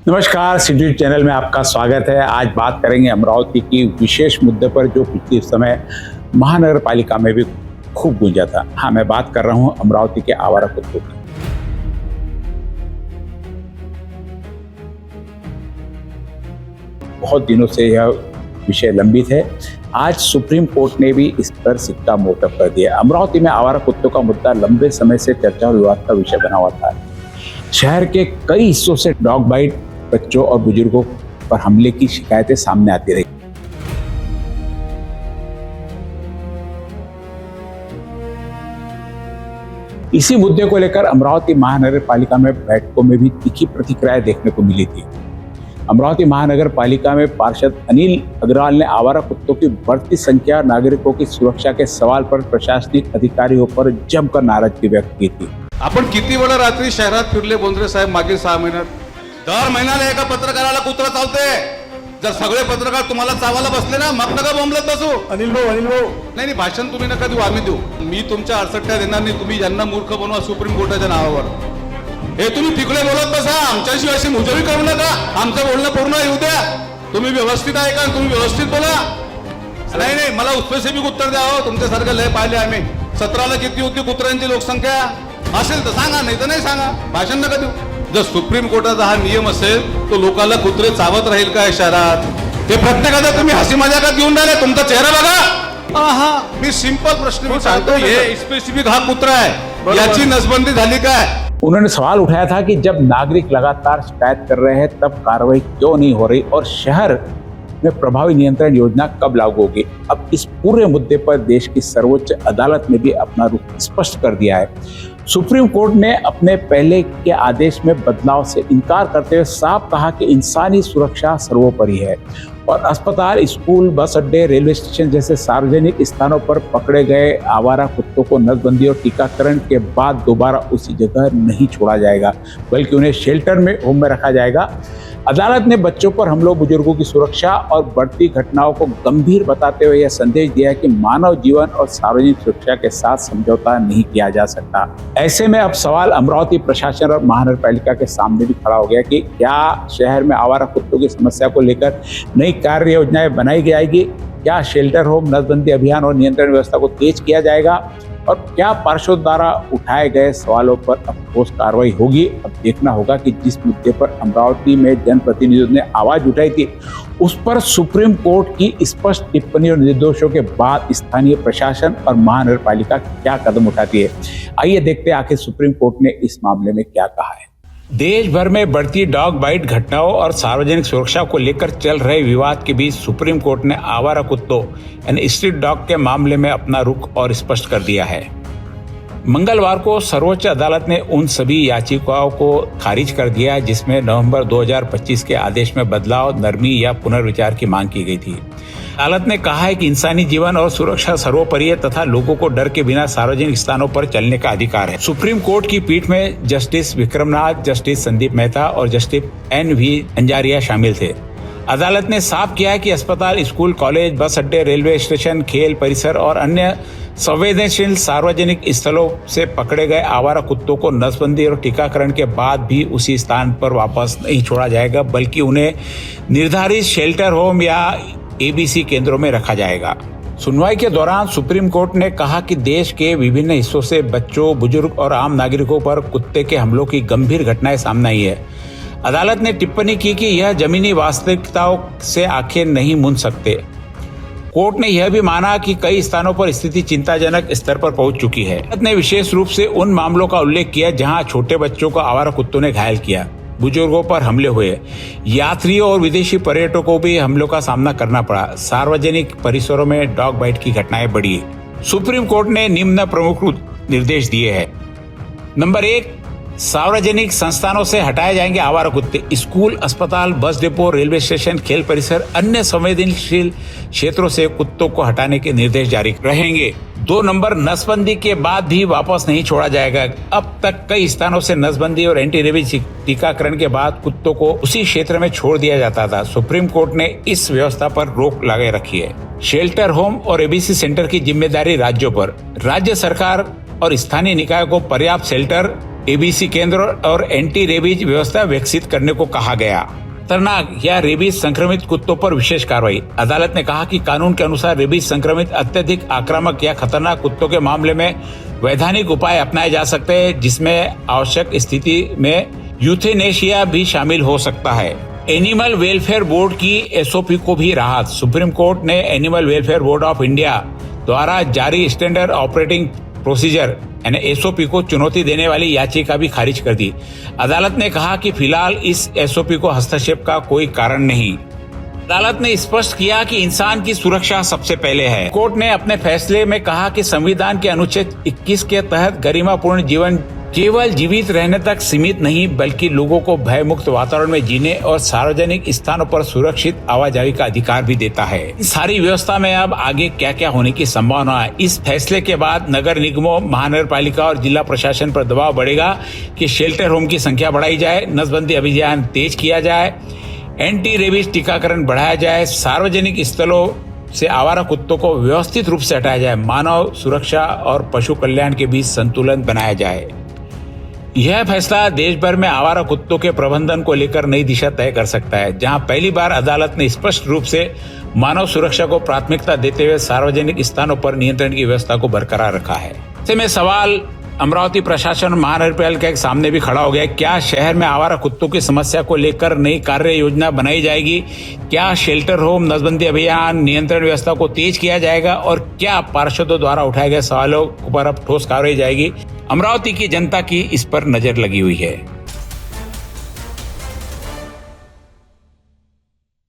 नमस्कार, city channel में आपका स्वागत है। आज बात करेंगे अमरावती की विशेष मुद्दे पर जो पिछले समय महानगर पालिका में भी खूब गूंजा था। हाँ, मैं बात कर रहा हूं अमरावती के आवारा कुत्तों की। बहुत दिनों से यह विषय लंबित है। आज सुप्रीम कोर्ट ने भी इस पर सिक्का मोहर कर दिया। अमरावती में आवारा कुत्तों का मुद्दा लंबे समय से चर्चा और विवाद का विषय बना हुआ था। शहर के कई हिस्सों से डॉग बाइट, बच्चों और बुजुर्गों पर हमले की शिकायतें सामने आती रही। इसी मुद्दे को लेकर अमरावती महानगर पालिका में बैठकों में भी तीखी प्रतिक्रियाएं देखने को मिली थी। अमरावती महानगर पालिका में पार्षद अनिल अग्रवाल ने आवारा कुत्तों की बढ़ती संख्या, नागरिकों की सुरक्षा के सवाल पर प्रशासनिक अधिकारियों पर जमकर नाराजगी व्यक्त की थी। आपण किती वेळा रात्री शहरात फिरले बोंद्रे साहेब मागील 6 महिन्यात? दर महिन्याला एका पत्रकाराला कुत्रा चावते। जर सगळे पत्रकार तुम्हाला चावायला बसले ना, मग नका बोंबलत बसू। अनिल भाऊ नाही भाषण तुम्ही नका देऊ, आम्ही देऊ। मी तुमच्या 68 देणार नाही। तुम्ही ज्यांना मूर्ख बनवा सुप्रीम कोर्टाच्या नावावर, हे तुम्ही तिकडे बोलत बसा। आमच्याशी अशी मुजरी करू नका। आमचं बोलणं पूर्ण येऊ द्या। तुम्ही व्यवस्थित आहे का? तुम्ही व्यवस्थित बोला। नाही मला स्पेसिफिक उत्तर द्या। हो, तुमच्यासारखं लय पाहिले आम्ही। 17ला किती होती कुत्र्यांची लोकसंख्या? असेल तर सांगा, नाही तर नाही सांगा। भाषण नका देऊ। जर सुप्रीम कोर्टाचा हा नियम असेल तो लोकांना कुत्रे चावत राहील का शहरात? ते प्रत्येकाला तुम्ही हसी मजाकात घेऊन राहिले। तुमचा चेहरा बघा। हा मी सिंपल प्रश्न विचारतो, हे स्पेसिफिक हा कुत्रा आहे, याची नसबंदी झाली काय? उन्होंने सवाल उठाया था कि जब नागरिक लगातार शिकायत कर रहे हैं तब कार्रवाई क्यों नहीं हो रही और शहर में प्रभावी नियंत्रण योजना कब लागू होगी। अब इस पूरे मुद्दे पर देश की सर्वोच्च अदालत ने भी अपना रुख स्पष्ट कर दिया है। सुप्रीम कोर्ट ने अपने पहले के आदेश में बदलाव से इनकार करते हुए साफ कहा कि इंसानी सुरक्षा सर्वोपरि है और अस्पताल, स्कूल, बस अड्डे, रेलवे स्टेशन जैसे सार्वजनिक स्थानों पर पकड़े गए आवारा कुत्तों को नसबंदी और टीकाकरण के बाद दोबारा उसी जगह नहीं छोड़ा जाएगा, बल्कि उन्हें शेल्टर में, होम में रखा जाएगा। अदालत ने बच्चों पर हमलों, बुजुर्गों की सुरक्षा और बढ़ती घटनाओं को गंभीर बताते हुए यह संदेश दिया है कि मानव जीवन और सार्वजनिक सुरक्षा के साथ समझौता नहीं किया जा सकता। ऐसे में अब सवाल अमरावती प्रशासन और महानगर पालिका के सामने भी खड़ा हो गया कि क्या शहर में आवारा कुत्तों की समस्या को लेकर नई कार्य योजनाएं बनाई जाएगी? क्या शेल्टर होम, नसबंदी अभियान और नियंत्रण व्यवस्था को तेज किया जाएगा? और क्या पार्षद द्वारा उठाए गए सवालों पर अब ठोस कार्रवाई होगी? अब देखना होगा कि जिस मुद्दे पर अमरावती में जनप्रतिनिधियों ने आवाज उठाई थी, उस पर सुप्रीम कोर्ट की स्पष्ट टिप्पणी और निर्देशों के बाद स्थानीय प्रशासन और महानगर पालिका क्या कदम उठाती है। आइए देखते हैं आखिर सुप्रीम कोर्ट ने इस मामले में क्या कहा है। देश भर में बढ़ती डॉग बाइट घटनाओं और सार्वजनिक सुरक्षा को लेकर चल रहे विवाद के बीच सुप्रीम कोर्ट ने आवारा कुत्तों यानी स्ट्रीट डॉग के मामले में अपना रुख और स्पष्ट कर दिया है। मंगलवार को सर्वोच्च अदालत ने उन सभी याचिकाओं को खारिज कर दिया जिसमें नवंबर 2025 के आदेश में बदलाव, नरमी या पुनर्विचार की मांग की गई थी। अदालत ने कहा है कि इंसानी जीवन और सुरक्षा सर्वोपरि है तथा लोगों को डर के बिना सार्वजनिक स्थानों पर चलने का अधिकार है। सुप्रीम कोर्ट की पीठ में जस्टिस विक्रमनाथ, जस्टिस संदीप मेहता और जस्टिस NV अंजारिया शामिल थे। अदालत ने साफ किया है कि अस्पताल, स्कूल, कॉलेज, बस अड्डे, रेलवे स्टेशन, खेल परिसर और अन्य संवेदनशील सार्वजनिक स्थलों से पकड़े गए आवारा कुत्तों को नसबंदी और टीकाकरण के बाद भी उसी स्थान पर वापस नहीं छोड़ा जाएगा, बल्कि उन्हें निर्धारित शेल्टर होम या ABC केंद्रों में रखा जाएगा। सुनवाई के दौरान सुप्रीम कोर्ट ने कहा कि देश के विभिन्न हिस्सों से बच्चों, बुजुर्ग और आम नागरिकों पर कुत्ते के हमलों की गंभीर घटनाएं सामने आई है। अदालत ने टिप्पणी की कि यह जमीनी वास्तविकताओं से आंखें नहीं मूंद सकते। कोर्ट ने यह भी माना कि कई स्थानों पर स्थिति चिंताजनक स्तर पर पहुंच चुकी है। अदालत ने विशेष रूप से उन मामलों का उल्लेख किया जहां छोटे बच्चों को आवारा कुत्तों ने घायल किया, बुजुर्गों पर हमले हुए, यात्रियों और विदेशी पर्यटकों को भी हमलों का सामना करना पड़ा, सार्वजनिक परिसरों में डॉग बाइट की घटनाएं बढ़ी। सुप्रीम कोर्ट ने निम्न प्रमुख निर्देश दिए हैं। नंबर 1, सार्वजनिक संस्थानों से हटाए जाएंगे आवारा कुत्ते। स्कूल, अस्पताल, बस डिपो, रेलवे स्टेशन, खेल परिसर, अन्य संवेदनशील क्षेत्रों से कुत्तों को हटाने के निर्देश जारी रहेंगे। 2 नंबर, नसबंदी के बाद भी वापस नहीं छोड़ा जाएगा। अब तक कई स्थानों से नसबंदी और एंटी रेबीज टीकाकरण के बाद कुत्तों को उसी क्षेत्र में छोड़ दिया जाता था। सुप्रीम कोर्ट ने इस व्यवस्था पर रोक लगा रखी है। शेल्टर होम और ABC सेंटर की जिम्मेदारी राज्यों पर। राज्य सरकार और स्थानीय निकाय को पर्याप्त शेल्टर, एबीसी केंद्र और एंटी रेबीज व्यवस्था विकसित करने को कहा गया। खतरनाक या रेबीज संक्रमित कुत्तों पर विशेष कार्रवाई। अदालत ने कहा कि कानून के अनुसार रेबीज संक्रमित अत्यधिक आक्रामक या खतरनाक कुत्तों के मामले में वैधानिक उपाय अपनाए जा सकते हैं, जिसमें आवश्यक स्थिति में यूथेनेशिया भी शामिल हो सकता है। एनिमल वेलफेयर बोर्ड की एसओपी को भी राहत। सुप्रीम कोर्ट ने animal welfare board of India द्वारा जारी स्टैंडर्ड ऑपरेटिंग प्रोसीजर यानी एसओपी को चुनौती देने वाली याचिका भी खारिज कर दी। अदालत ने कहा कि फिलहाल इस एसओपी को हस्तक्षेप का कोई कारण नहीं। अदालत ने स्पष्ट किया कि इंसान की सुरक्षा सबसे पहले है। कोर्ट ने अपने फैसले में कहा कि संविधान के अनुच्छेद 21 के तहत गरिमापूर्ण जीवन केवल जीवित रहने तक सीमित नहीं, बल्कि लोगों को भयमुक्त वातावरण में जीने और सार्वजनिक स्थानों पर सुरक्षित आवाजाही का अधिकार भी देता है। इस सारी व्यवस्था में अब आगे क्या क्या होने की संभावना है। इस फैसले के बाद नगर निगमों, महानगर पालिका और जिला प्रशासन पर दबाव बढ़ेगा कि शेल्टर होम की संख्या बढ़ाई जाए, नसबंदी अभियान तेज किया जाए, एंटी रेबीज टीकाकरण बढ़ाया जाए, सार्वजनिक स्थलों से आवारा कुत्तों को व्यवस्थित रूप से हटाया जाए, मानव सुरक्षा और पशु कल्याण के बीच संतुलन बनाया जाए। यह फैसला देश भर में आवारा कुत्तों के प्रबंधन को लेकर नई दिशा तय कर सकता है, जहां पहली बार अदालत ने स्पष्ट रूप से मानव सुरक्षा को प्राथमिकता देते हुए सार्वजनिक स्थानों पर नियंत्रण की व्यवस्था को बरकरार रखा है। ऐसे में सवाल अमरावती प्रशासन और महानगर पालिका के सामने भी खड़ा हो गया। क्या शहर में आवारा कुत्तों की समस्या को लेकर नई कार्य योजना बनाई जाएगी? क्या शेल्टर होम, नसबंदी अभियान, नियंत्रण व्यवस्था को तेज किया जाएगा? और क्या पार्षदों द्वारा उठाए गए सवालों पर अब ठोस कार्रवाई जाएगी? अमरावती की जनता की इस पर नजर लगी हुई है।